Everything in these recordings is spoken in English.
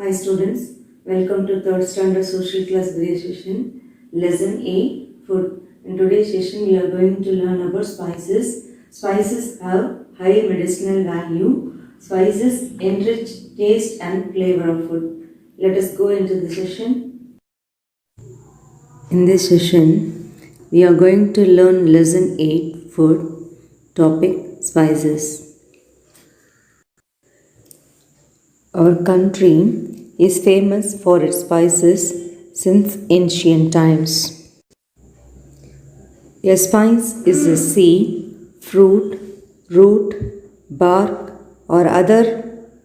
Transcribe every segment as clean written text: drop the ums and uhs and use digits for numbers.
Hi students, welcome to 3rd Standard Social Class Graduation, Lesson 8, Food. In today's session, we are going to learn about spices. Spices have high medicinal value. Spices enrich taste and flavor of food. Let us go into the session. In this session, we are going to learn Lesson 8, Food, topic Spices. Our country is famous for its spices since ancient times. A spice is a seed, fruit, root, bark, or other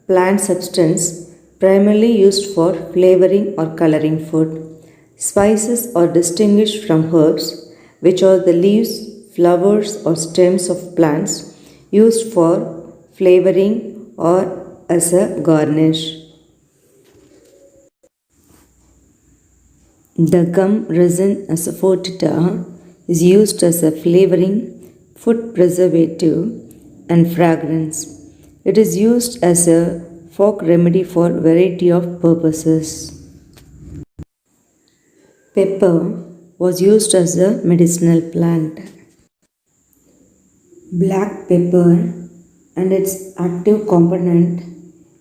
plant substance primarily used for flavoring or coloring food. Spices are distinguished from herbs, which are the leaves, flowers, or stems of plants used for flavoring or as a garnish. The gum resin asafoetida is used as a flavoring, food preservative, and fragrance. It is used as a folk remedy for variety of purposes. Pepper was used as a medicinal plant. Black pepper and its active component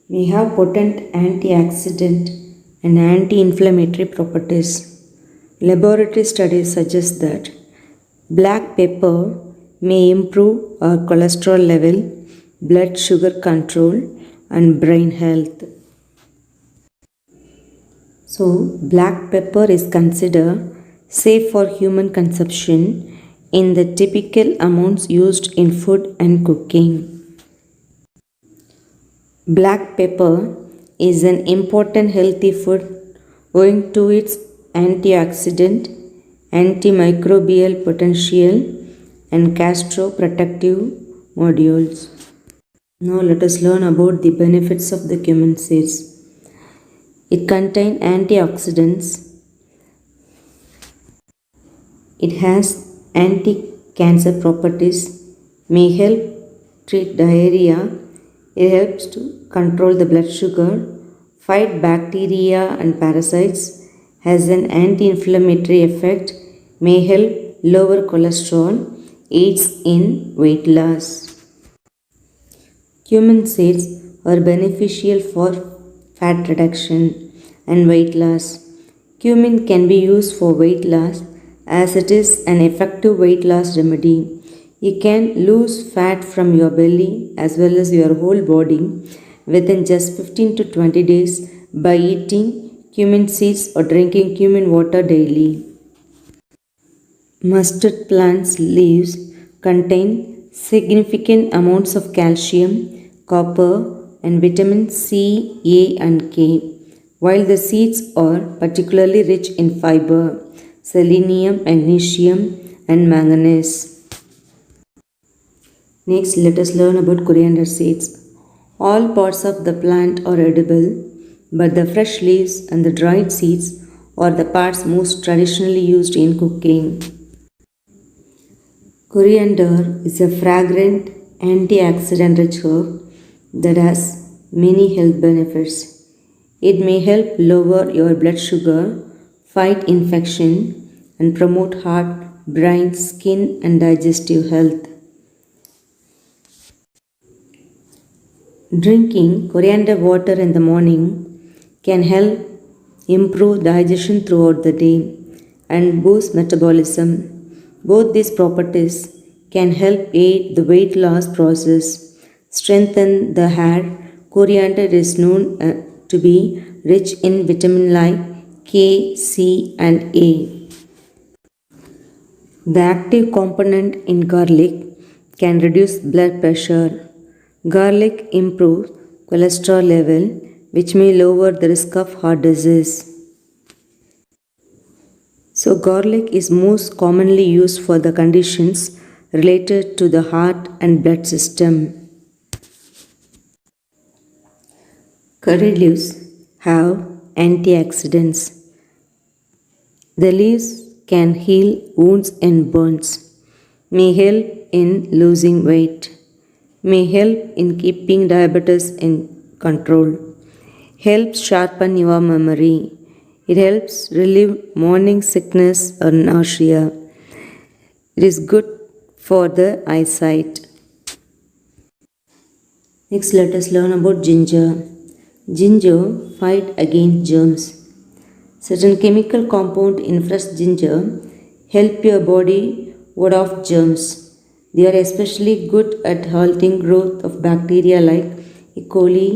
may have potent antioxidant and anti-inflammatory properties. Laboratory studies suggest that black pepper may improve our cholesterol level, blood sugar control, and brain health. So, black pepper is considered safe for human consumption in the typical amounts used in food and cooking. Black pepper is an important healthy food owing to its antioxidant, antimicrobial potential, and gastroprotective modules. Now let us learn about the benefits of the cumin seeds. It contains antioxidants. It has anti-cancer properties, may help treat diarrhea. It helps to control the blood sugar, fight bacteria and parasites, has an anti-inflammatory effect, may help lower cholesterol, aids in weight loss. Cumin seeds are beneficial for fat reduction and weight loss. Cumin can be used for weight loss as it is an effective weight loss remedy. You can lose fat from your belly as well as your whole body within just 15 to 20 days by eating cumin seeds or drinking cumin water daily. Mustard plant's leaves contain significant amounts of calcium, copper, and vitamin C, A, and K, while the seeds are particularly rich in fiber, selenium, magnesium, and manganese. Next, let us learn about coriander seeds. All parts of the plant are edible, but the fresh leaves and the dried seeds are the parts most traditionally used in cooking. Coriander is a fragrant antioxidant-rich herb that has many health benefits. It may help lower your blood sugar, fight infection, and promote heart, brain, skin, and digestive health. Drinking coriander water in the morning can help improve digestion throughout the day and boost metabolism. Both these properties can help aid the weight loss process, strengthen the hair. Coriander is known to be rich in vitamin like K, C, and A. The active component in garlic can reduce blood pressure. Garlic improves cholesterol level, which may lower the risk of heart disease. So, garlic is most commonly used for the conditions related to the heart and blood system. Curry leaves have antioxidants. The leaves can heal wounds and burns, may help in losing weight, may help in keeping diabetes in control, helps sharpen your memory. It helps relieve morning sickness or nausea. It is good for the eyesight. Next, let us learn about ginger. Ginger fight against germs. Certain chemical compound in fresh ginger help your body ward off germs. They are especially good at halting growth of bacteria like E. coli,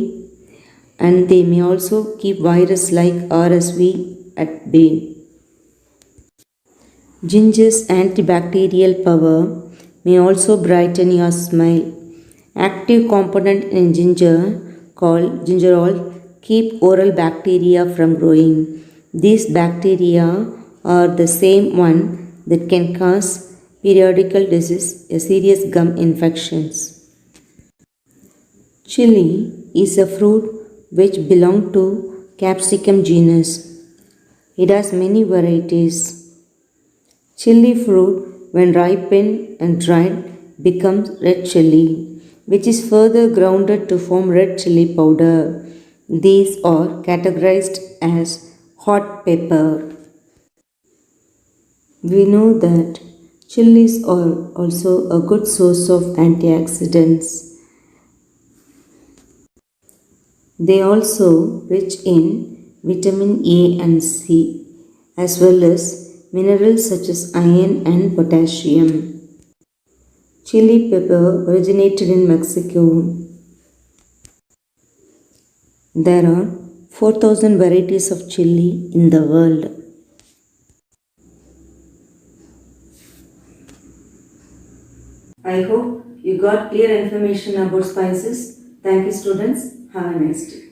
and they may also keep virus like RSV at bay. Ginger's antibacterial power may also brighten your smile. Active component in ginger called gingerol keep oral bacteria from growing. These bacteria are the same one that can cause periodical disease, a serious gum infections. Chili is a fruit which belongs to Capsicum genus. It has many varieties. Chili fruit, when ripened and dried, becomes red chili, which is further grounded to form red chili powder. These are categorized as hot pepper. We know that chilies are also a good source of antioxidants. They are also rich in vitamin A and C, as well as minerals such as iron and potassium. Chili pepper originated in Mexico. There are 4,000 varieties of chili in the world. I hope you got clear information about spices. Thank you, students. Have a nice day.